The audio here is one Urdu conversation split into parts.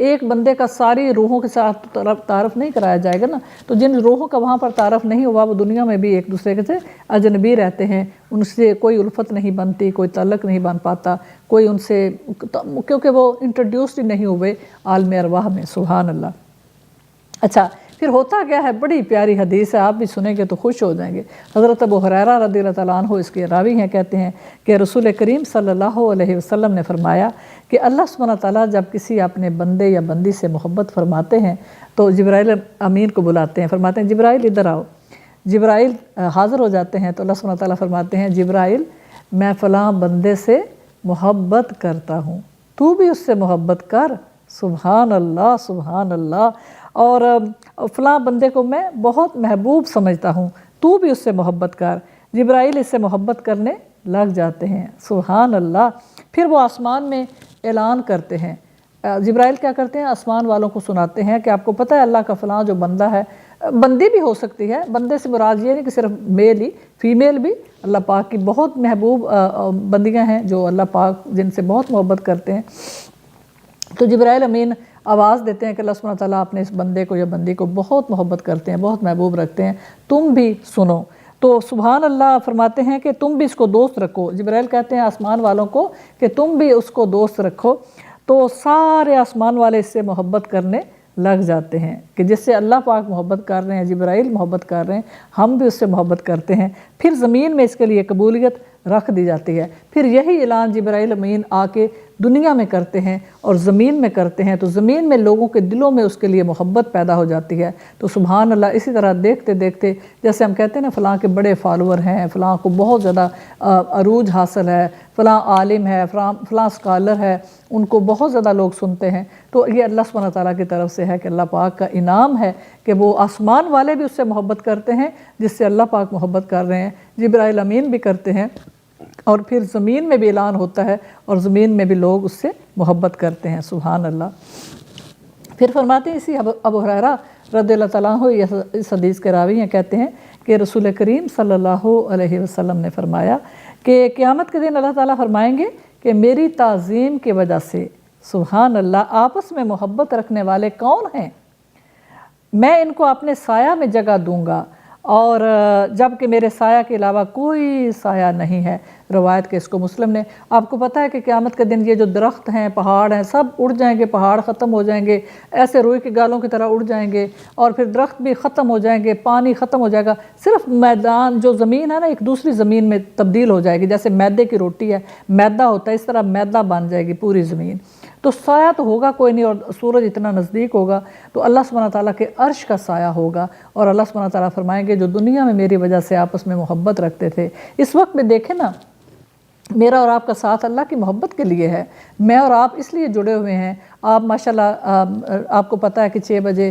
ایک بندے کا ساری روحوں کے ساتھ تعارف نہیں کرایا جائے گا نا، تو جن روحوں کا وہاں پر تعارف نہیں ہوا وہ دنیا میں بھی ایک دوسرے کے سے اجنبی رہتے ہیں، ان سے کوئی الفت نہیں بنتی، کوئی تعلق نہیں بن پاتا، کوئی ان سے، کیونکہ وہ انٹروڈیوسڈ ہی نہیں ہوئے عالم ارواح میں۔ سبحان اللہ۔ اچھا پھر ہوتا کیا ہے، بڑی پیاری حدیث ہے، آپ بھی سنیں گے تو خوش ہو جائیں گے۔ حضرت ابو ہریرہ رضی اللہ تعالیٰ عنہ اس کے راوی ہیں، کہتے ہیں کہ رسول کریم صلی اللہ علیہ وسلم نے فرمایا کہ اللہ سبحانہ تعالیٰ جب کسی اپنے بندے یا بندی سے محبت فرماتے ہیں تو جبرائیل امین کو بلاتے ہیں، فرماتے ہیں جبرائیل ادھر آؤ۔ جبرائیل حاضر ہو جاتے ہیں تو اللہ سبحانہ تعالیٰ فرماتے ہیں جبرائیل میں فلاں بندے سے محبت کرتا ہوں، تو بھی اس سے محبت کر۔ سبحان اللہ، سبحان اللہ۔ اور فلاں بندے کو میں بہت محبوب سمجھتا ہوں، تو بھی اس سے محبت کر۔ جبرائیل اس سے محبت کرنے لگ جاتے ہیں۔ سبحان اللہ۔ پھر وہ آسمان میں اعلان کرتے ہیں، جبرائیل کیا کرتے ہیں، آسمان والوں کو سناتے ہیں کہ آپ کو پتہ ہے اللہ کا فلاں جو بندہ ہے، بندی بھی ہو سکتی ہے، بندے سے مراد یہ نہیں کہ صرف میل ہی، فیمیل بھی اللہ پاک کی بہت محبوب بندیاں ہیں جو اللہ پاک جن سے بہت محبت کرتے ہیں۔ تو جبرائیل امین آواز دیتے ہیں کہ اللہ سبحانہ تعالیٰ اپنے اس بندے کو یا بندی کو بہت محبت کرتے ہیں، بہت محبوب رکھتے ہیں، تم بھی سنو۔ تو سبحان اللہ فرماتے ہیں کہ تم بھی اس کو دوست رکھو۔ جبرائیل کہتے ہیں آسمان والوں کو کہ تم بھی اس کو دوست رکھو۔ تو سارے آسمان والے اس سے محبت کرنے لگ جاتے ہیں کہ جس سے اللہ پاک محبت کر رہے ہیں، جبرائیل محبت کر رہے ہیں، ہم بھی اس سے محبت کرتے ہیں۔ پھر زمین میں اس کے لیے قبولیت رکھ دی جاتی ہے۔ پھر یہی اعلان جبرائیل امین آ کے دنیا میں کرتے ہیں اور زمین میں کرتے ہیں، تو زمین میں لوگوں کے دلوں میں اس کے لیے محبت پیدا ہو جاتی ہے۔ تو سبحان اللہ، اسی طرح دیکھتے دیکھتے جیسے ہم کہتے ہیں نا فلاں کے بڑے فالوور ہیں، فلاں کو بہت زیادہ عروج حاصل ہے، فلاں عالم ہے، فلاں اسکالر ہے، ان کو بہت زیادہ لوگ سنتے ہیں، تو یہ اللہ سبحانہ تعالیٰ کی طرف سے ہے کہ اللہ پاک کا انعام ہے کہ وہ آسمان والے بھی اس سے محبت کرتے ہیں جس سے اللہ پاک محبت کر رہے ہیں، جبرائیل امین بھی کرتے ہیں، اور پھر زمین میں بھی اعلان ہوتا ہے اور زمین میں بھی لوگ اس سے محبت کرتے ہیں۔ سبحان اللہ۔ پھر فرماتے ہیں اسی ابو ہریرہ رضی اللہ تعالیٰ عنہ اس حدیث کے راوی ہیں، کہتے ہیں کہ رسول کریم صلی اللہ علیہ وسلم نے فرمایا کہ قیامت کے دن اللہ تعالیٰ فرمائیں گے کہ میری تعظیم کی وجہ سے، سبحان اللہ، آپس میں محبت رکھنے والے کون ہیں، میں ان کو اپنے سایہ میں جگہ دوں گا، اور جب کہ میرے سایہ کے علاوہ کوئی سایہ نہیں ہے۔ روایت کے اس کو مسلم نے۔ آپ کو پتہ ہے کہ قیامت کے دن یہ جو درخت ہیں، پہاڑ ہیں، سب اڑ جائیں گے، پہاڑ ختم ہو جائیں گے، ایسے روئی کے گالوں کی طرح اڑ جائیں گے، اور پھر درخت بھی ختم ہو جائیں گے، پانی ختم ہو جائے گا، صرف میدان جو زمین ہے نا ایک دوسری زمین میں تبدیل ہو جائے گی، جیسے میدے کی روٹی ہے، میدا ہوتا ہے، اس طرح میدا بن جائے گی پوری زمین۔ تو سایہ تو ہوگا کوئی نہیں، اور سورج اتنا نزدیک ہوگا، تو اللہ سبحانہ تعالیٰ کے عرش کا سایہ ہوگا، اور اللہ سبحانہ تعالیٰ فرمائیں گے جو دنیا میں میری وجہ سے آپس میں محبت رکھتے تھے، اس وقت میں دیکھیں نا میرا اور آپ کا ساتھ اللہ کی محبت کے لیے ہے، میں اور آپ اس لیے جڑے ہوئے ہیں۔ آپ ماشاءاللہ آپ کو پتہ ہے کہ 6 بجے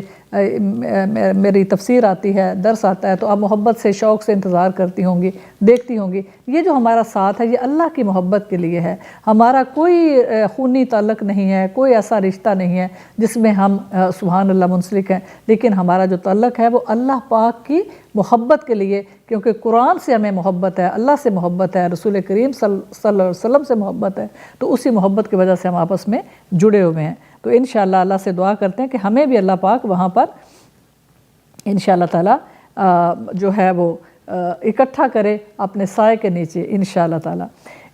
میری تفسیر آتی ہے، درس آتا ہے، تو آپ محبت سے، شوق سے انتظار کرتی ہوں گی، دیکھتی ہوں گی۔ یہ جو ہمارا ساتھ ہے یہ اللہ کی محبت کے لیے ہے، ہمارا کوئی خونی تعلق نہیں ہے، کوئی ایسا رشتہ نہیں ہے جس میں ہم سبحان اللہ منسلک ہیں، لیکن ہمارا جو تعلق ہے وہ اللہ پاک کی محبت کے لیے، کیونکہ قرآن سے ہمیں محبت ہے، اللہ سے محبت ہے، رسول کریم صلی اللہ علیہ وسلم سے محبت ہے، تو اسی محبت کی وجہ سے ہم آپس میں جڑے ہوئے ہیں۔ تو انشاءاللہ اللہ سے دعا کرتے ہیں کہ ہمیں بھی اللہ پاک وہاں پر انشاءاللہ تعالیٰ جو ہے وہ اکٹھا کرے اپنے سائے کے نیچے انشاءاللہ تعالیٰ۔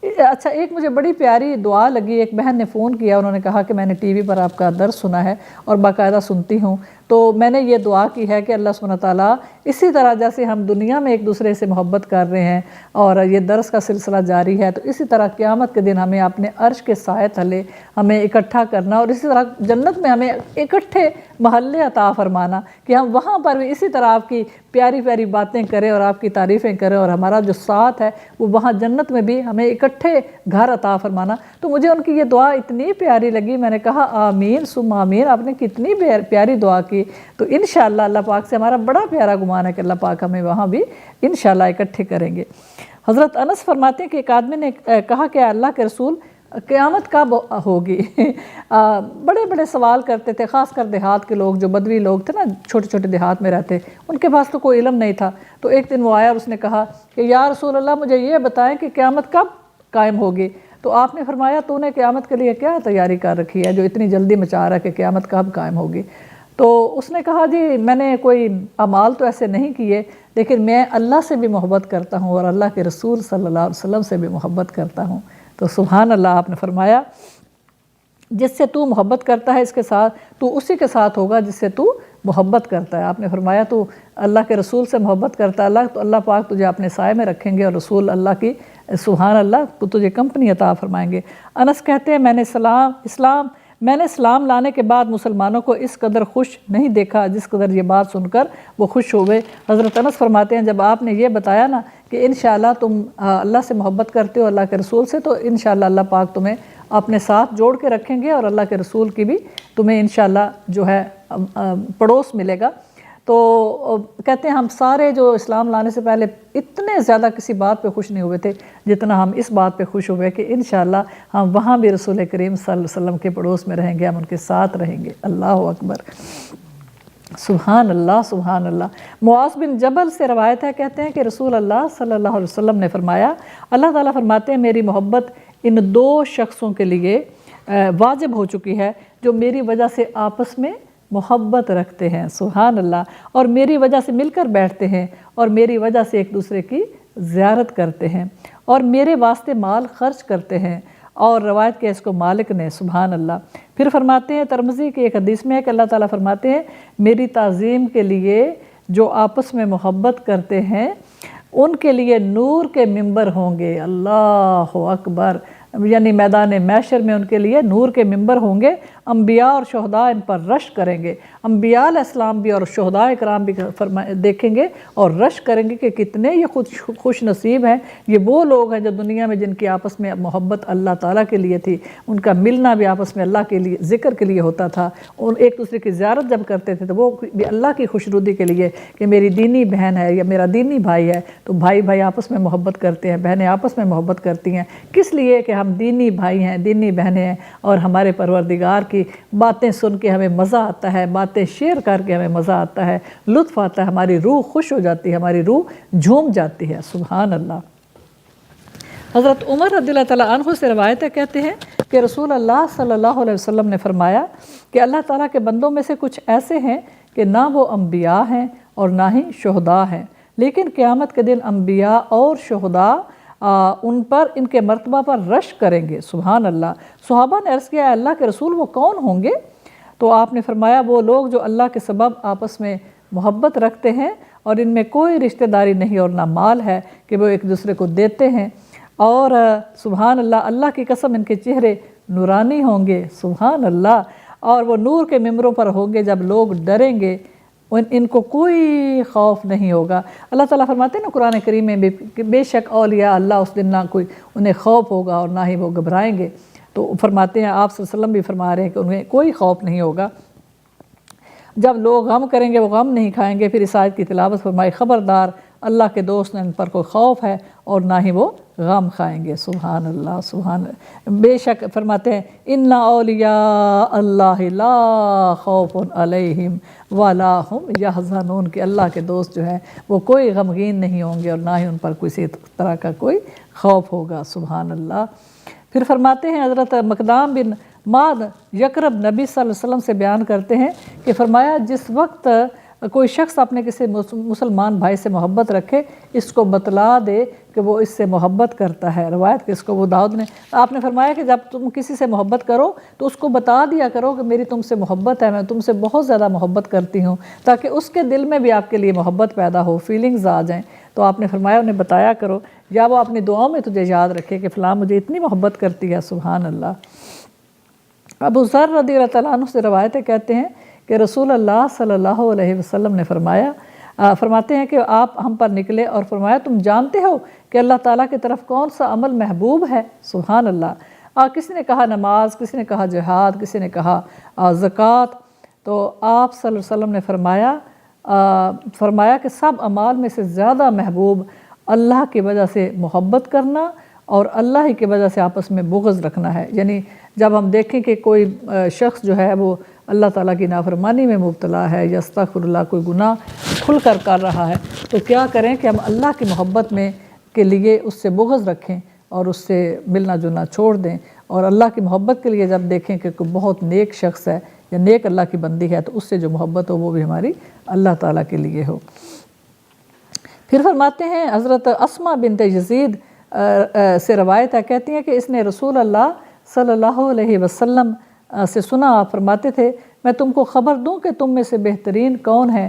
اچھا، ایک مجھے بڑی پیاری دعا لگی، ایک بہن نے فون کیا، انہوں نے کہا کہ میں نے ٹی وی پر آپ کا درس سنا ہے اور باقاعدہ سنتی ہوں، تو میں نے یہ دعا کی ہے کہ اللہ سبحانہ تعالیٰ اسی طرح جیسے ہم دنیا میں ایک دوسرے سے محبت کر رہے ہیں اور یہ درس کا سلسلہ جاری ہے، تو اسی طرح قیامت کے دن ہمیں اپنے عرش کے سائے تلے ہمیں اکٹھا کرنا، اور اسی طرح جنت میں ہمیں اکٹھے محلے عطا فرمانا کہ ہم وہاں پر بھی اسی طرح آپ کی پیاری پیاری باتیں کریں اور آپ کی تعریفیں کریں، اور ہمارا جو ساتھ ہے وہ وہاں جنت میں بھی ہمیں اکٹھے گھر عطا فرمانا۔ تو مجھے ان کی یہ دعا اتنی پیاری لگی، میں نے کہا آمین ثم آمین، آپ نے کتنی پیاری دعا کی۔ تو انشاءاللہ اللہ پاک سے ہمارا بڑا پیارا گمان ہے کہ اللہ پاک ہمیں وہاں بھی انشاءاللہ اکٹھے کریں گے۔ حضرت انس فرماتے ہیں کہ ایک آدمی نے کہا کہ اللہ کے رسول قیامت کب ہوگی؟ بڑے بڑے سوال کرتے تھے، خاص کر دیہات کے لوگ، جو بدوی لوگ تھے نا، چھوٹے چھوٹے دیہات میں رہتے، ان کے پاس تو کوئی علم نہیں تھا۔ تو ایک دن وہ آیا اور اس نے کہا کہ یا رسول اللہ مجھے یہ بتائیں کہ قیامت کب قائم ہوگی؟ تو آپ نے فرمایا تو نے قیامت کے لیے کیا تیاری کر رکھی ہے جو اتنی جلدی مچا رہا ہے کہ قیامت کب قائم ہوگی؟ تو اس نے کہا جی میں نے کوئی اعمال تو ایسے نہیں کیے، لیکن میں اللہ سے بھی محبت کرتا ہوں اور اللہ کے رسول صلی اللہ علیہ وسلم سے بھی محبت کرتا ہوں۔ تو سبحان اللہ، آپ نے فرمایا جس سے تو محبت کرتا ہے اس کے ساتھ تو اسی کے ساتھ ہوگا جس سے تو محبت کرتا ہے۔ آپ نے فرمایا تو اللہ کے رسول سے محبت کرتا ہے تو اللہ پاک تجھے اپنے سائے میں رکھیں گے اور رسول اللہ کی سبحان اللہ تو تجھے کمپنی عطا فرمائیں گے۔ انس کہتے ہیں میں نے اسلام لانے کے بعد مسلمانوں کو اس قدر خوش نہیں دیکھا جس قدر یہ بات سن کر وہ خوش ہوئے۔ حضرت انس فرماتے ہیں جب آپ نے یہ بتایا نا کہ انشاءاللہ تم اللہ سے محبت کرتے ہو اللہ کے رسول سے، تو انشاءاللہ اللہ پاک تمہیں اپنے ساتھ جوڑ کے رکھیں گے اور اللہ کے رسول کی بھی تمہیں انشاءاللہ جو ہے پڑوس ملے گا۔ تو کہتے ہیں ہم سارے جو اسلام لانے سے پہلے اتنے زیادہ کسی بات پہ خوش نہیں ہوئے تھے جتنا ہم اس بات پہ خوش ہوئے کہ انشاءاللہ ہم وہاں بھی رسول کریم صلی اللہ علیہ وسلم کے پڑوس میں رہیں گے، ہم ان کے ساتھ رہیں گے۔ اللہ اکبر، سبحان اللہ سبحان اللہ۔ معاذ بن جبل سے روایت ہے، کہتے ہیں کہ رسول اللہ صلی اللہ علیہ وسلم نے فرمایا، اللہ تعالیٰ فرماتے ہیں میری محبت ان دو شخصوں کے لیے واجب ہو چکی ہے جو میری وجہ سے آپس میں محبت رکھتے ہیں، سبحان اللہ، اور میری وجہ سے مل کر بیٹھتے ہیں اور میری وجہ سے ایک دوسرے کی زیارت کرتے ہیں اور میرے واسطے مال خرچ کرتے ہیں۔ اور روایت کیا اس کو مالک نے، سبحان اللہ۔ پھر فرماتے ہیں ترمذی کی ایک حدیث میں ہے کہ اللہ تعالیٰ فرماتے ہیں میری تعظیم کے لیے جو آپس میں محبت کرتے ہیں ان کے لیے نور کے ممبر ہوں گے۔ اللہ اکبر، یعنی میدان محشر میں ان کے لیے نور کے ممبر ہوں گے، انبیاء اور شہداء ان پر رش کریں گے، انبیاء علیہ السلام بھی اور شہداء کرام بھی دیکھیں گے اور رش کریں گے کہ کتنے یہ خوش نصیب ہیں، یہ وہ لوگ ہیں جو دنیا میں جن کی آپس میں محبت اللہ تعالیٰ کے لیے تھی، ان کا ملنا بھی آپس میں اللہ کے لیے ذکر کے لیے ہوتا تھا، ایک دوسرے کی زیارت جب کرتے تھے تو وہ بھی اللہ کی خوشنودی کے لیے کہ میری دینی بہن ہے یا میرا دینی بھائی ہے، تو بھائی بھائی آپس میں محبت کرتے ہیں، بہنیں آپس میں محبت کرتی ہیں، کس لیے کہ ہم دینی بھائی ہیں، دینی بہنیں ہیں اور ہمارے پروردگار کی باتیں سن کے ہمیں مزہ آتا ہے، باتیں شیئر کر کے ہمیں مزہ آتا ہے، لطف آتا ہے، ہماری روح خوش ہو جاتی ہے، ہماری روح جھوم جاتی ہے، سبحان اللہ۔ حضرت عمر رضی اللہ تعالیٰ عنہ سے روایت ہے، کہتے ہیں کہ رسول اللہ صلی اللہ علیہ وسلم نے فرمایا کہ اللہ تعالیٰ کے بندوں میں سے کچھ ایسے ہیں کہ نہ وہ انبیاء ہیں اور نہ ہی شہداء ہیں، لیکن قیامت کے دن انبیاء اور شہداء ان پر ان کے مرتبہ پر رش کریں گے، سبحان اللہ۔ صحابہ نے عرض کیا اللہ کے رسول وہ کون ہوں گے؟ تو آپ نے فرمایا وہ لوگ جو اللہ کے سبب آپس میں محبت رکھتے ہیں اور ان میں کوئی رشتہ داری نہیں اور نہ مال ہے کہ وہ ایک دوسرے کو دیتے ہیں، اور سبحان اللہ اللہ کی قسم ان کے چہرے نورانی ہوں گے، سبحان اللہ، اور وہ نور کے ممبروں پر ہوں گے، جب لوگ ڈریں گے ان کو کوئی خوف نہیں ہوگا۔ اللہ تعالیٰ فرماتے ہیں نا قرآن کریم میں کہ بے شک اولیاء اللہ اس دن نہ کوئی انہیں خوف ہوگا اور نہ ہی وہ گھبرائیں گے، تو فرماتے ہیں آپ صلی اللہ علیہ وسلم بھی فرما رہے ہیں کہ انہیں کوئی خوف نہیں ہوگا، جب لوگ غم کریں گے وہ غم نہیں کھائیں گے۔ پھر اس آیت کی تلاوت فرمائی خبردار اللہ کے دوست نے ان پر کوئی خوف ہے اور نہ ہی وہ غم کھائیں گے، سبحان اللہ سبحان اللہ۔ بے شک فرماتے ہیں ان اولیاء اللہ لا خوف علیہم ولا ہم یحزنون، کہ اللہ کے دوست جو ہیں وہ کوئی غمگین نہیں ہوں گے اور نہ ہی ان پر کسی طرح کا کوئی خوف ہوگا، سبحان اللہ۔ پھر فرماتے ہیں حضرت مقدام بن معد یقرب نبی صلی اللہ علیہ وسلم سے بیان کرتے ہیں کہ فرمایا جس وقت کوئی شخص اپنے کسی مسلمان بھائی سے محبت رکھے اس کو بتلا دے کہ وہ اس سے محبت کرتا ہے، روایت کہ اس کو ابو داؤد نے آپ نے فرمایا کہ جب تم کسی سے محبت کرو تو اس کو بتا دیا کرو کہ میری تم سے محبت ہے، میں تم سے بہت زیادہ محبت کرتی ہوں، تاکہ اس کے دل میں بھی آپ کے لیے محبت پیدا ہو، فیلنگز آ جائیں۔ تو آپ نے فرمایا انہیں بتایا کرو، یا وہ اپنی دعاؤں میں تجھے یاد رکھے کہ فلاں مجھے اتنی محبت کرتی ہے، سبحان اللہ۔ ابو ذر رضی اللہ تعالیٰ عنہ سے روایتیں کہتے ہیں کہ رسول اللہ صلی اللہ علیہ وسلم نے فرماتے ہیں کہ آپ ہم پر نکلے اور فرمایا تم جانتے ہو کہ اللہ تعالیٰ کی طرف کون سا عمل محبوب ہے، سبحان اللہ۔ کسی نے کہا نماز، کسی نے کہا جہاد، کسی نے کہا زکوٰۃ، تو آپ صلی اللہ علیہ وسلم نے فرمایا کہ سب اعمال میں سے زیادہ محبوب اللہ کی وجہ سے محبت کرنا اور اللہ ہی کی وجہ سے آپس میں بغض رکھنا ہے۔ یعنی جب ہم دیکھیں کہ کوئی شخص جو ہے وہ اللہ تعالیٰ کی نافرمانی میں مبتلا ہے یا استغفر اللہ کوئی گناہ کھل کر رہا ہے، تو کیا کریں کہ ہم اللہ کی محبت میں کے لیے اس سے بغض رکھیں، اور اس سے ملنا جلنا چھوڑ دیں، اور اللہ کی محبت کے لیے جب دیکھیں کہ کوئی بہت نیک شخص ہے یا نیک اللہ کی بندی ہے تو اس سے جو محبت ہو وہ بھی ہماری اللہ تعالیٰ کے لیے ہو۔ پھر فرماتے ہیں حضرت اسما بنت یزید سے روایت ہے، کہتی ہیں کہ اس نے رسول اللہ صلی اللہ علیہ وسلم سے سنا، آپ فرماتے تھے میں تم کو خبر دوں کہ تم میں سے بہترین کون ہے،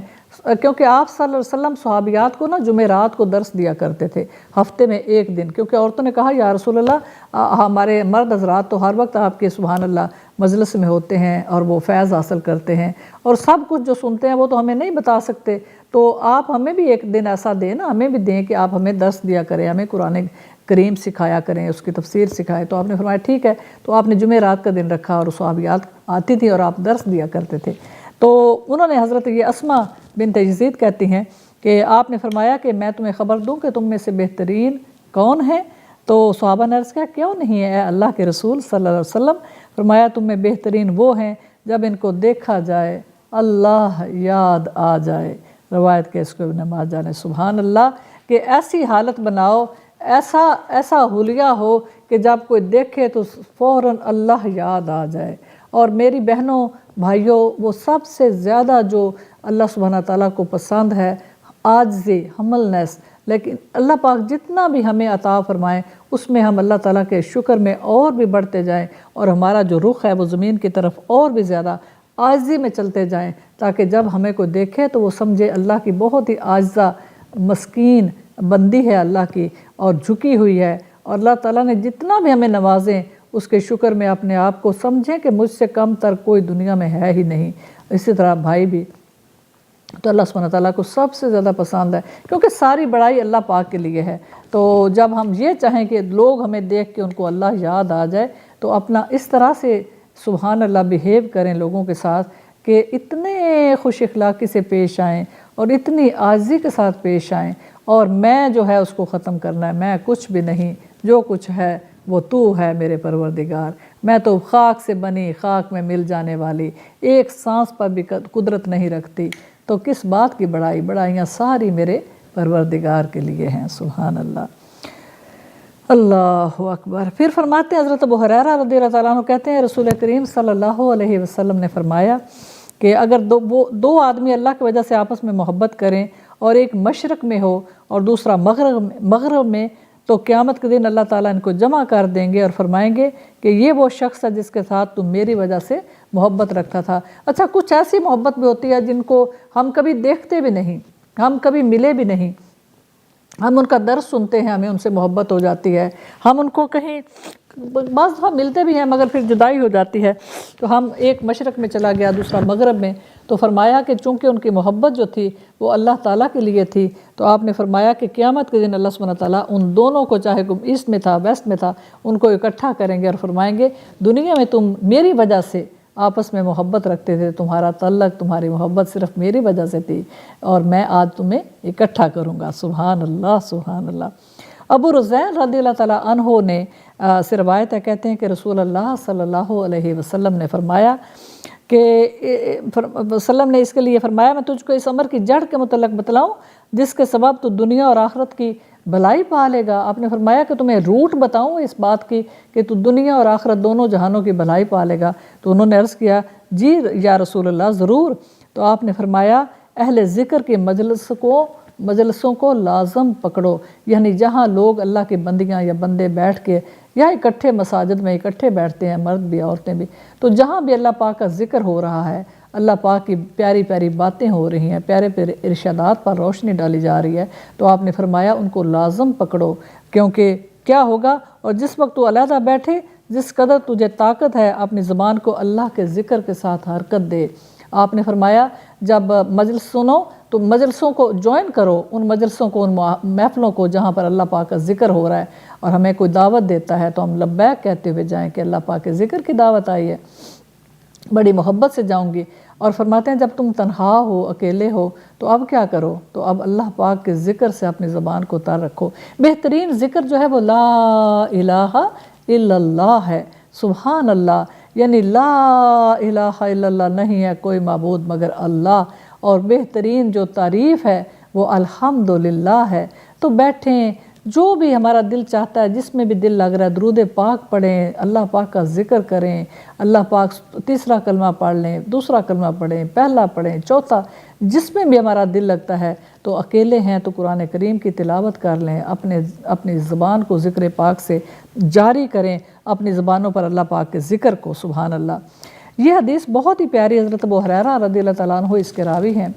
کیونکہ آپ صلی اللہ علیہ وسلم صحابیات کو جمعرات کو درس دیا کرتے تھے ہفتے میں ایک دن، کیونکہ عورتوں نے کہا یا رسول اللہ ہمارے مرد حضرات تو ہر وقت آپ کے سبحان اللہ مجلس میں ہوتے ہیں اور وہ فیض حاصل کرتے ہیں اور سب کچھ جو سنتے ہیں وہ تو ہمیں نہیں بتا سکتے، تو آپ ہمیں بھی ایک دن ایسا دیں نا، ہمیں بھی دیں کہ آپ ہمیں درس دیا کریں، ہمیں قرآن کریم سکھایا کریں، اس کی تفسیر سکھائیں۔ تو آپ نے فرمایا ٹھیک ہے، تو آپ نے جمعرات کا دن رکھا اور صحابیات آتی تھی اور آپ درس دیا کرتے تھے۔ تو انہوں نے حضرت یہ اسما بنت یزید کہتی ہیں کہ آپ نے فرمایا کہ میں تمہیں خبر دوں کہ تم میں سے بہترین کون ہے، تو صحابہ نے عرض کیا کیوں نہیں ہے اے اللہ کے رسول صلی اللہ علیہ وسلم؟ فرمایا تم میں بہترین وہ ہیں جب ان کو دیکھا جائے اللہ یاد آ جائے، روایت کے اس کو ابن ماجہ نے۔ سبحان اللہ، کہ ایسی حالت بناؤ، ایسا حلیہ ہو کہ جب کوئی دیکھے تو فوراً اللہ یاد آ جائے۔ اور میری بہنوں بھائیوں، وہ سب سے زیادہ جو اللہ سبحانہ تعالیٰ کو پسند ہے عاجزی، ہملنس، لیکن اللہ پاک جتنا بھی ہمیں عطا فرمائیں اس میں ہم اللہ تعالیٰ کے شکر میں اور بھی بڑھتے جائیں اور ہمارا جو رخ ہے وہ زمین کی طرف اور بھی زیادہ عاجزی میں چلتے جائیں، تاکہ جب ہمیں کوئی دیکھے تو وہ سمجھے اللہ کی بہت ہی عاجزہ مسکین بندی ہے اللہ کی اور جھکی ہوئی ہے، اور اللہ تعالیٰ نے جتنا بھی ہمیں نوازیں اس کے شکر میں اپنے آپ کو سمجھیں کہ مجھ سے کم تر کوئی دنیا میں ہے ہی نہیں۔ اسی طرح بھائی بھی تو اللہ سبحانہ تعالیٰ کو سب سے زیادہ پسند ہے، کیونکہ ساری بڑائی اللہ پاک کے لیے ہے۔ تو جب ہم یہ چاہیں کہ لوگ ہمیں دیکھ کے ان کو اللہ یاد آ جائے تو اپنا اس طرح سے سبحان اللہ بیہیو کریں لوگوں کے ساتھ کہ اتنے خوش اخلاقی سے پیش آئیں اور اتنی عاجزی کے ساتھ پیش آئیں، اور میں جو ہے اس کو ختم کرنا ہے، میں کچھ بھی نہیں، جو کچھ ہے وہ تو ہے میرے پروردگار، میں تو خاک سے بنی خاک میں مل جانے والی، ایک سانس پر بھی قدرت نہیں رکھتی، تو کس بات کی بڑائی، بڑائیاں ساری میرے پروردگار کے لیے ہیں۔ سبحان اللہ، اللہ اکبر۔ پھر فرماتے ہیں حضرت ابو ہریرہ رضی اللہ تعالیٰ عنہ کہتے ہیں رسول کریم صلی اللہ علیہ وسلم نے فرمایا کہ اگر دو آدمی اللہ کی وجہ سے آپس میں محبت کریں اور ایک مشرق میں ہو اور دوسرا مغرب میں، تو قیامت کے دن اللہ تعالیٰ ان کو جمع کر دیں گے اور فرمائیں گے کہ یہ وہ شخص ہے جس کے ساتھ تم میری وجہ سے محبت رکھتا تھا۔ اچھا، کچھ ایسی محبت بھی ہوتی ہے جن کو ہم کبھی دیکھتے بھی نہیں، ہم کبھی ملے بھی نہیں، ہم ان کا درس سنتے ہیں، ہمیں ان سے محبت ہو جاتی ہے، ہم ان کو کہیں بعض دفعہ ملتے بھی ہیں مگر پھر جدائی ہو جاتی ہے، تو ہم ایک مشرق میں چلا گیا دوسرا مغرب میں، تو فرمایا کہ چونکہ ان کی محبت جو تھی وہ اللہ تعالیٰ کے لیے تھی، تو آپ نے فرمایا کہ قیامت کے دن اللہ سبحانہ تعالیٰ ان دونوں کو، چاہے کوئی ایسٹ میں تھا ویسٹ میں تھا، ان کو اکٹھا کریں گے اور فرمائیں گے دنیا میں تم میری وجہ سے آپس میں محبت رکھتے تھے، تمہارا تعلق، تمہاری محبت صرف میری وجہ سے تھی، اور میں آج تمہیں اکٹھا کروں گا۔ سبحان اللہ، سبحان اللہ۔ ابو رزین رضی اللہ تعالیٰ عنہ نے سے روایت ہے، کہتے ہیں کہ رسول اللہ صلی اللہ علیہ وسلم نے فرمایا کہ وسلم نے اس کے لیے فرمایا میں تجھ کو اس امر کی جڑ کے متعلق بتلاؤں جس کے سبب تو دنیا اور آخرت کی بھلائی پا لے گا۔ آپ نے فرمایا کہ تمہیں روٹ بتاؤں اس بات کی کہ تو دنیا اور آخرت دونوں جہانوں کی بھلائی پا لے گا؟ تو انہوں نے عرض کیا جی یا رسول اللہ ضرور۔ تو آپ نے فرمایا اہل ذکر کی مجلسوں کو لازم پکڑو، یعنی جہاں لوگ اللہ کی بندیاں یا بندے بیٹھ کے یا اکٹھے مساجد میں اکٹھے بیٹھتے ہیں، مرد بھی عورتیں بھی، تو جہاں بھی اللہ پاک کا ذکر ہو رہا ہے، اللہ پاک کی پیاری پیاری باتیں ہو رہی ہیں، پیارے پیارے ارشادات پر روشنی ڈالی جا رہی ہے، تو آپ نے فرمایا ان کو لازم پکڑو، کیونکہ کیا ہوگا، اور جس وقت تو علیحدہ بیٹھے جس قدر تجھے طاقت ہے اپنی زبان کو اللہ کے ذکر کے ساتھ حرکت دے۔ آپ نے فرمایا جب مجلس سنو تو مجلسوں کو جوائن کرو، ان مجلسوں کو، ان محفلوں کو جہاں پر اللہ پاک کا ذکر ہو رہا ہے، اور ہمیں کوئی دعوت دیتا ہے تو ہم لبیک کہتے ہوئے جائیں کہ اللہ پاک کے ذکر کی دعوت آئی ہے، بڑی محبت سے جاؤں گی۔ اور فرماتے ہیں جب تم تنہا ہو، اکیلے ہو، تو اب کیا کرو؟ تو اب اللہ پاک کے ذکر سے اپنی زبان کو تر رکھو۔ بہترین ذکر جو ہے وہ لا الہ الا اللہ ہے، سبحان اللہ، یعنی لا الہ الا اللہ، نہیں ہے کوئی معبود مگر اللہ، اور بہترین جو تعریف ہے وہ الحمدللہ ہے۔ تو بیٹھیں، جو بھی ہمارا دل چاہتا ہے، جس میں بھی دل لگ رہا ہے، درود پاک پڑھیں، اللہ پاک کا ذکر کریں، اللہ پاک تیسرا کلمہ پڑھ لیں، دوسرا کلمہ پڑھیں، پہلا پڑھیں، چوتھا، جس میں بھی ہمارا دل لگتا ہے، تو اکیلے ہیں تو قرآن کریم کی تلاوت کر لیں، اپنی زبان کو ذکر پاک سے جاری کریں، اپنی زبانوں پر اللہ پاک کے ذکر کو، سبحان اللہ۔ یہ حدیث بہت ہی پیاری، حضرت ابو ہریرہ رضی اللہ تعالیٰ عنہ اس کے راوی ہیں،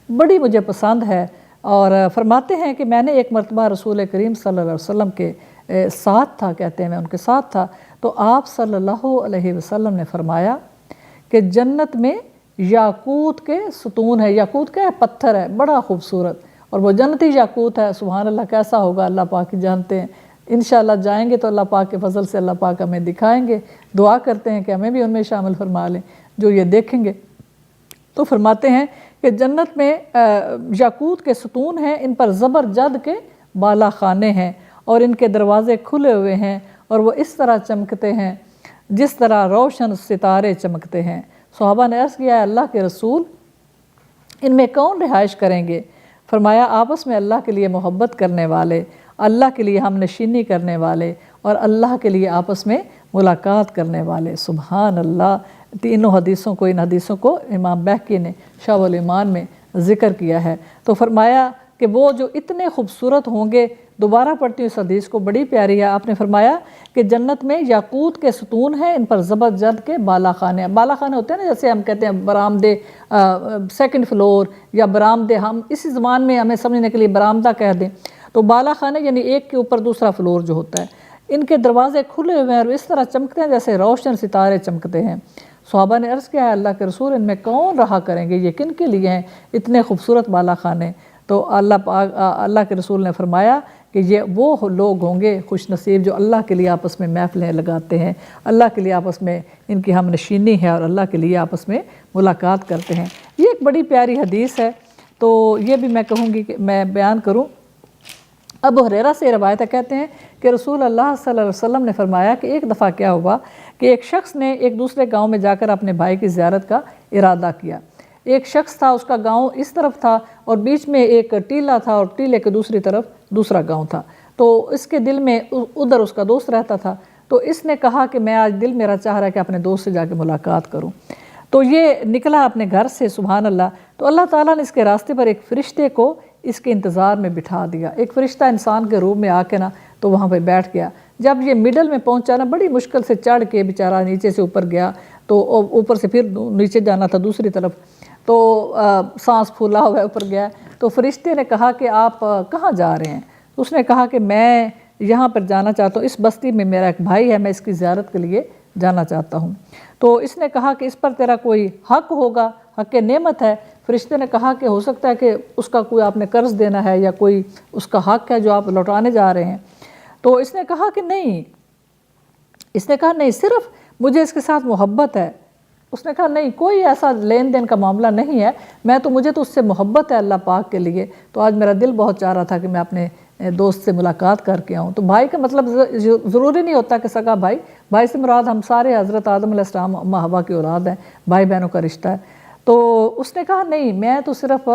بڑی مجھے پسند ہے، اور فرماتے ہیں کہ میں نے ایک مرتبہ رسول کریم صلی اللہ علیہ وسلم کے ساتھ تھا، کہتے ہیں میں ان کے ساتھ تھا، تو آپ صلی اللہ علیہ وسلم نے فرمایا کہ جنت میں یاقوت کے ستون ہے، یاقوت کیا ہے؟ پتھر ہے، بڑا خوبصورت، اور وہ جنتی یاقوت ہے، سبحان اللہ، کیسا ہوگا اللہ پاک ہی جانتے ہیں۔ انشاءاللہ جائیں گے تو اللہ پاک کے فضل سے اللہ پاک ہمیں دکھائیں گے، دعا کرتے ہیں کہ ہمیں بھی ان میں شامل فرما لیں جو یہ دیکھیں گے۔ تو فرماتے ہیں کہ جنت میں یاقوت کے ستون ہیں، ان پر زبرجد کے بالا خانے ہیں، اور ان کے دروازے کھلے ہوئے ہیں، اور وہ اس طرح چمکتے ہیں جس طرح روشن ستارے چمکتے ہیں۔ صحابہ نے عرض کیا ہے اللہ کے رسول، ان میں کون رہائش کریں گے؟ فرمایا آپس میں اللہ کے لیے محبت کرنے والے، اللہ کے لیے ہم نشینی کرنے والے، اور اللہ کے لیے آپس میں ملاقات کرنے والے۔ سبحان اللہ، تینوں حدیثوں کو، ان حدیثوں کو امام بہقی نے شعب الایمان میں ذکر کیا ہے۔ تو فرمایا کہ وہ جو اتنے خوبصورت ہوں گے، دوبارہ پڑھتی ہوں اس حدیث کو، بڑی پیاری ہے۔ آپ نے فرمایا کہ جنت میں یاقوت کے ستون ہیں، ان پر زبرجد کے بالا خانے ہیں۔ بالا خانے ہوتے ہیں نا، جیسے ہم کہتے ہیں برآمدے، سیکنڈ فلور یا برآمدے، ہم اسی زبان میں ہمیں سمجھنے کے لیے برآمدہ کہہ دیں، تو بالا خانے یعنی ایک کے اوپر دوسرا فلور جو ہوتا ہے۔ ان کے دروازے کھلے ہوئے ہیں اور اس طرح چمکتے ہیں جیسے روشن ستارے چمکتے ہیں۔ صحابہ نے عرض کیا ہے اللہ کے رسول، ان میں کون رہا کریں گے؟ یہ کن کے لیے ہیں اتنے خوبصورت بالا خانے؟ تو اللہ کے رسول نے فرمایا کہ یہ وہ لوگ ہوں گے خوش نصیب جو اللہ کے لیے آپس میں محفلیں لگاتے ہیں، اللہ کے لیے آپس میں ان کی ہم نشینی ہے، اور اللہ کے لیے آپس میں ملاقات کرتے ہیں۔ یہ ایک بڑی پیاری حدیث ہے، تو یہ بھی میں کہوں گی کہ میں بیان کروں۔ ابو ہریرہ سے روایت ہے، کہتے ہیں کہ رسول اللہ صلی اللہ علیہ وسلم نے فرمایا کہ ایک دفعہ کیا ہوا کہ ایک شخص نے ایک دوسرے گاؤں میں جا کر اپنے بھائی کی زیارت کا ارادہ کیا۔ ایک شخص تھا، اس کا گاؤں اس طرف تھا اور بیچ میں ایک ٹیلہ تھا، اور ٹیلے کے دوسری طرف دوسرا گاؤں تھا۔ تو اس کے دل میں ادھر اس کا دوست رہتا تھا، تو اس نے کہا کہ میں آج دل میرا چاہ رہا ہے کہ اپنے دوست سے جا کے ملاقات کروں۔ تو یہ نکلا اپنے گھر سے، سبحان اللہ۔ تو اللہ تعالیٰ نے اس کے راستے پر ایک فرشتے کو اس کے انتظار میں بٹھا دیا۔ ایک فرشتہ انسان کے روپ میں آ کے نا تو وہاں پہ بیٹھ گیا۔ جب یہ مڈل میں پہنچا نا، بڑی مشکل سے چڑھ کے بیچارہ نیچے سے اوپر گیا، تو اوپر سے پھر نیچے جانا تھا دوسری طرف، تو سانس پھولا ہوا اوپر گیا۔ تو فرشتے نے کہا کہ آپ کہاں جا رہے ہیں؟ اس نے کہا کہ میں یہاں پر جانا چاہتا ہوں، اس بستی میں میرا ایک بھائی ہے، میں اس کی زیارت کے لیے جانا چاہتا ہوں۔ تو اس نے کہا کہ اس پر تیرا کوئی حق ہوگا، حق نعمت ہے۔ فرشتے نے کہا کہ ہو سکتا ہے کہ اس کا کوئی آپ نے قرض دینا ہے، یا کوئی اس کا حق ہے جو آپ لوٹانے جا رہے ہیں۔ تو اس نے کہا کہ نہیں، صرف مجھے اس کے ساتھ محبت ہے۔ اس نے کہا نہیں، کوئی ایسا لین دین کا معاملہ نہیں ہے، مجھے تو اس سے محبت ہے اللہ پاک کے لیے، تو آج میرا دل بہت چاہ رہا تھا کہ میں اپنے دوست سے ملاقات کر کے آؤں۔ تو بھائی کا مطلب ضروری نہیں ہوتا کہ سگا بھائی، بھائی سے مراد ہم سارے حضرت آدم علیہ السلام اماں حوا کی اولاد ہیں، بھائی بہنوں کا رشتہ ہے۔ تو اس نے کہا نہیں، میں تو صرف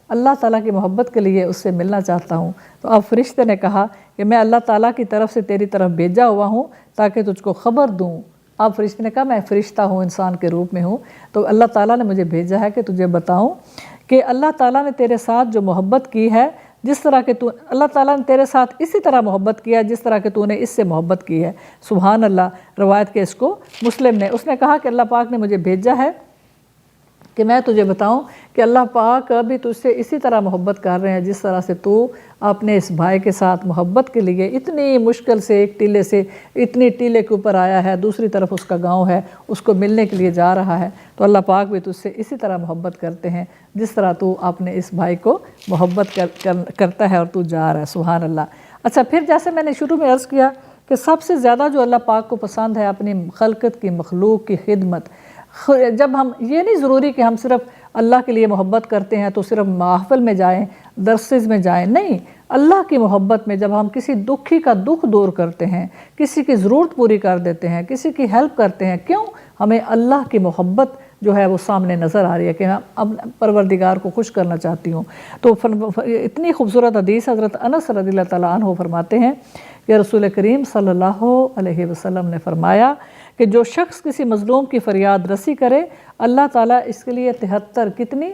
اللہ تعالیٰ کی محبت کے لیے اس سے ملنا چاہتا ہوں۔ تو اب فرشتے نے کہا کہ میں اللہ تعالیٰ کی طرف سے تیری طرف بھیجا ہوا ہوں تاکہ تجھ کو خبر دوں۔ اب فرشتے نے کہا میں فرشتہ ہوں، انسان کے روپ میں ہوں، تو اللہ تعالیٰ نے مجھے بھیجا ہے کہ تجھے بتاؤں کہ اللہ تعالیٰ نے تیرے ساتھ جو محبت کی ہے، جس طرح کہ اللہ تعالیٰ نے تیرے ساتھ اسی طرح محبت کیا جس طرح کہ تو نے اس سے محبت کی ہے۔ سبحان اللہ، روایت کے اس کو مسلم نے، اس نے کہا کہ اللہ پاک نے مجھے بھیجا ہے کہ میں تجھے بتاؤں کہ اللہ پاک ابھی تجھ سے اسی طرح محبت کر رہے ہیں جس طرح سے تو اپنے اس بھائی کے ساتھ محبت کے لیے اتنی مشکل سے ایک ٹیلے سے اتنی ٹیلے کے اوپر آیا ہے، دوسری طرف اس کا گاؤں ہے، اس کو ملنے کے لیے جا رہا ہے۔ تو اللہ پاک بھی تجھ سے اسی طرح محبت کرتے ہیں جس طرح تو اپنے اس بھائی کو محبت کرتا ہے اور تو جا رہا ہے۔ سبحان اللہ۔ اچھا، پھر جیسے میں نے شروع میں عرض کیا کہ سب سے زیادہ جو اللہ پاک کو پسند ہے اپنی خلقت کی، مخلوق کی خدمت۔ جب ہم، یہ نہیں ضروری کہ ہم صرف اللہ کے لیے محبت کرتے ہیں تو صرف محفل میں جائیں، درسز میں جائیں، نہیں، اللہ کی محبت میں جب ہم کسی دکھی کا دکھ دور کرتے ہیں، کسی کی ضرورت پوری کر دیتے ہیں، کسی کی ہیلپ کرتے ہیں، کیوں؟ ہمیں اللہ کی محبت جو ہے وہ سامنے نظر آ رہی ہے کہ میں اب پروردگار کو خوش کرنا چاہتی ہوں۔ تو اتنی خوبصورت حدیث حضرت انس رضی اللہ تعالیٰ عنہ فرماتے ہیں کہ رسول کریم صلی اللہ علیہ وسلم نے فرمایا کہ جو شخص کسی مظلوم کی فریاد رسی کرے، اللہ تعالیٰ اس کے لیے 73 کتنی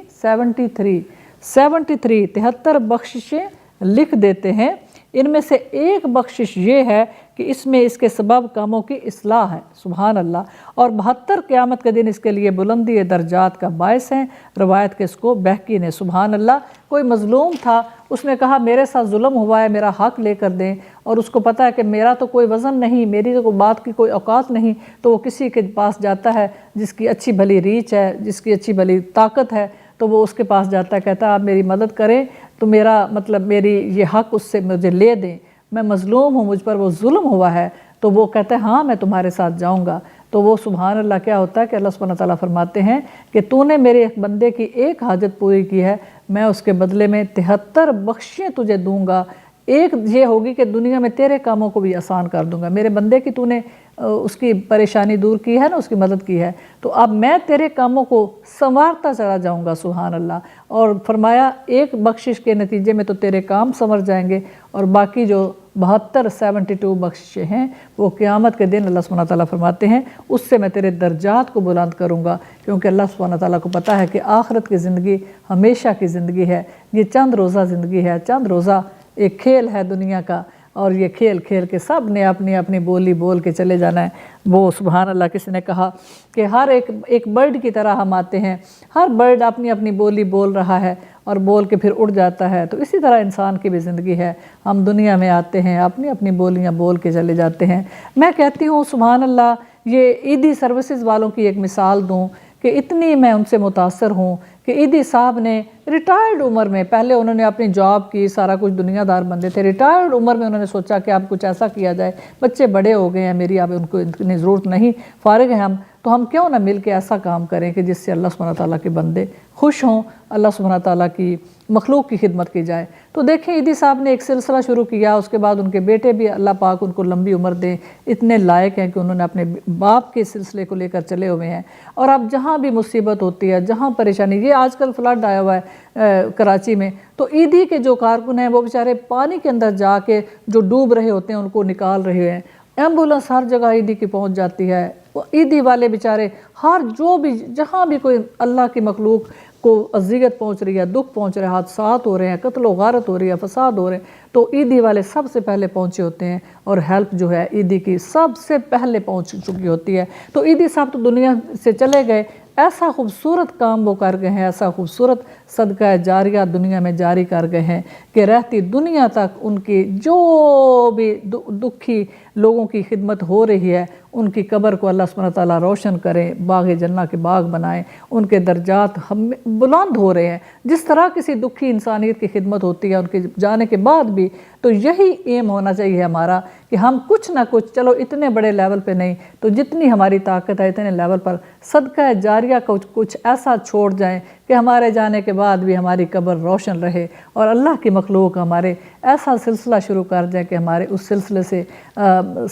73 بخششیں لکھ دیتے ہیں۔ ان میں سے ایک بخشش یہ ہے کہ اس میں اس کے سبب کاموں کی اصلاح ہے، سبحان اللہ، اور 72 قیامت کے دن اس کے لیے بلندی درجات کا باعث ہیں۔ روایت کے اس کو بہقی نے، سبحان اللہ، کوئی مظلوم تھا، اس نے کہا میرے ساتھ ظلم ہوا ہے، میرا حق لے کر دیں، اور اس کو پتہ ہے کہ میرا تو کوئی وزن نہیں، میری تو کوئی بات کی کوئی اوقات نہیں، تو وہ کسی کے پاس جاتا ہے جس کی اچھی بھلی ریچ ہے، جس کی اچھی بھلی طاقت ہے، تو وہ اس کے پاس جاتا ہے، کہتا ہے آپ میری مدد کریں تو میرا مطلب میری یہ حق اس سے مجھے لے دیں، میں مظلوم ہوں، مجھ پر وہ ظلم ہوا ہے۔ تو وہ کہتا ہے ہاں میں تمہارے ساتھ جاؤں گا۔ تو وہ سبحان اللہ کیا ہوتا ہے کہ اللہ سبحانہ تعالیٰ فرماتے ہیں کہ تو نے میرے ایک بندے کی ایک حاجت پوری کی ہے، میں اس کے بدلے میں 73 بخشیں تجھے دوں گا۔ ایک یہ ہوگی کہ دنیا میں تیرے کاموں کو بھی آسان کر دوں گا، میرے بندے کی تو نے اس کی پریشانی دور کی ہے نا، اس کی مدد کی ہے، تو اب میں تیرے کاموں کو سنوارتا چلا جاؤں گا، سبحان اللہ۔ اور فرمایا ایک بخشش کے نتیجے میں تو تیرے کام سنور جائیں گے، اور باقی جو 72 بخششیں ہیں وہ قیامت کے دن اللہ سبحانہ تعالیٰ فرماتے ہیں اس سے میں تیرے درجات کو بلند کروں گا، کیونکہ اللہ سبحانہ تعالیٰ کو پتہ ہے کہ آخرت کی زندگی ہمیشہ کی زندگی ہے، یہ چند روزہ زندگی ہے، چند روزہ ایک کھیل ہے دنیا کا، اور یہ کھیل کھیل کے سب نے اپنی اپنی بولی بول کے چلے جانا ہے۔ وہ سبحان اللہ کسی نے کہا کہ ہر ایک برڈ کی طرح ہم آتے ہیں، ہر برڈ اپنی اپنی بولی بول رہا ہے اور بول کے پھر اڑ جاتا ہے، تو اسی طرح انسان کی بھی زندگی ہے، ہم دنیا میں آتے ہیں اپنی اپنی بولیاں بول کے چلے جاتے ہیں۔ میں کہتی ہوں سبحان اللہ، یہ عیدی سروسز والوں کی ایک مثال دوں کہ اتنی میں ان سے متاثر ہوں کہ عیدی صاحب نے ریٹائرڈ عمر میں، پہلے انہوں نے اپنی جاب کی، سارا کچھ دنیا دار بندے تھے، ریٹائرڈ عمر میں انہوں نے سوچا کہ اب کچھ ایسا کیا جائے، بچے بڑے ہو گئے ہیں میری، اب ان کو اتنی ضرورت نہیں، فارغ ہیں ہم، تو ہم کیوں نہ مل کے ایسا کام کریں کہ جس سے اللہ سبحانہ تعالیٰ کے بندے خوش ہوں، اللہ سبحانہ تعالیٰ کی مخلوق کی خدمت کی جائے۔ تو دیکھیں عیدی صاحب نے ایک سلسلہ شروع کیا، اس کے بعد ان کے بیٹے بھی اللہ پاک ان کو لمبی عمر دیں، اتنے لائق ہیں کہ انہوں نے اپنے باپ کے سلسلے کو لے کر چلے ہوئے ہیں، اور اب جہاں بھی مصیبت ہوتی ہے، جہاں پریشانی، یہ آج کل فلڈ آیا ہوا ہے کراچی میں، تو عیدی کے جو کارکن ہیں وہ بیچارے پانی کے اندر جا کے جو ڈوب رہے ہوتے ہیں ان کو نکال رہے ہیں، ایمبولنس ہر جگہ عیدی کی پہنچ جاتی ہے، عیدی والے بیچارے ہر جو بھی جہاں بھی کوئی اللہ کی مخلوق کو اذیت پہنچ رہی ہے، دکھ پہنچ رہے ہیں، حادثات ہو رہے ہیں، قتل و غارت ہو رہی ہے، فساد ہو رہے ہیں، تو عیدی والے سب سے پہلے پہنچے ہوتے ہیں، اور ہیلپ جو ہے عیدی کی سب سے پہلے پہنچ چکی ہوتی ہے۔ تو عیدی صاحب تو دنیا سے چلے گئے، ایسا خوبصورت کام وہ کر گئے ہیں، ایسا خوبصورت صدقہ جاریہ دنیا میں جاری کر گئے ہیں کہ رہتی دنیا تک ان کی جو بھی دکھی لوگوں کی خدمت ہو رہی ہے، ان کی قبر کو اللہ سبحانہ تعالیٰ روشن کریں، باغ جنہ کے باغ بنائیں، ان کے درجات بلند ہو رہے ہیں۔ جس طرح کسی دکھی انسانیت کی خدمت ہوتی ہے ان کے جانے کے بعد بھی، تو یہی ایم ہونا چاہیے ہمارا کہ ہم کچھ نہ کچھ، چلو اتنے بڑے لیول پہ نہیں تو جتنی ہماری طاقت ہے اتنے لیول پر صدقہ جاریہ کچھ ایسا چھوڑ جائیں کہ ہمارے جانے کے بعد بھی ہماری قبر روشن رہے، اور اللہ کی مخلوق ہمارے ایسا سلسلہ شروع کر جائے کہ ہمارے اس سلسلے سے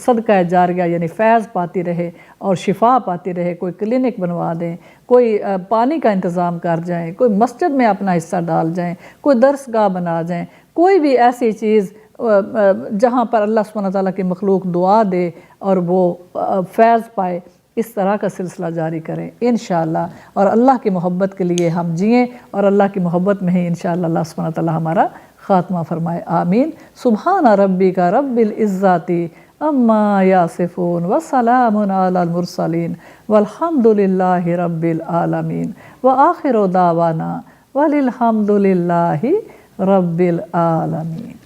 صدقہ جاریہ یعنی فیض پاتی رہے اور شفا پاتی رہے۔ کوئی کلینک بنوا دیں، کوئی پانی کا انتظام کر جائیں، کوئی مسجد میں اپنا حصہ ڈال جائیں، کوئی درسگاہ بنا جائیں، کوئی بھی ایسی چیز جہاں پر اللہ سبحانہ تعالیٰ کی مخلوق دعا دے اور وہ فیض پائے، اس طرح کا سلسلہ جاری کریں انشاءاللہ، اور اللہ کی محبت کے لیے ہم جئیں، اور اللہ کی محبت میں ہی انشاءاللہ اللہ سبحانہ تعالیٰ ہمارا خاتمہ فرمائے، آمین۔ سبحان ربک رب العزت اما یصفون وسلام علی المرسلین والحمد للہ رب العالمین وآخر دعوانا والحمد للہ رب العالمین۔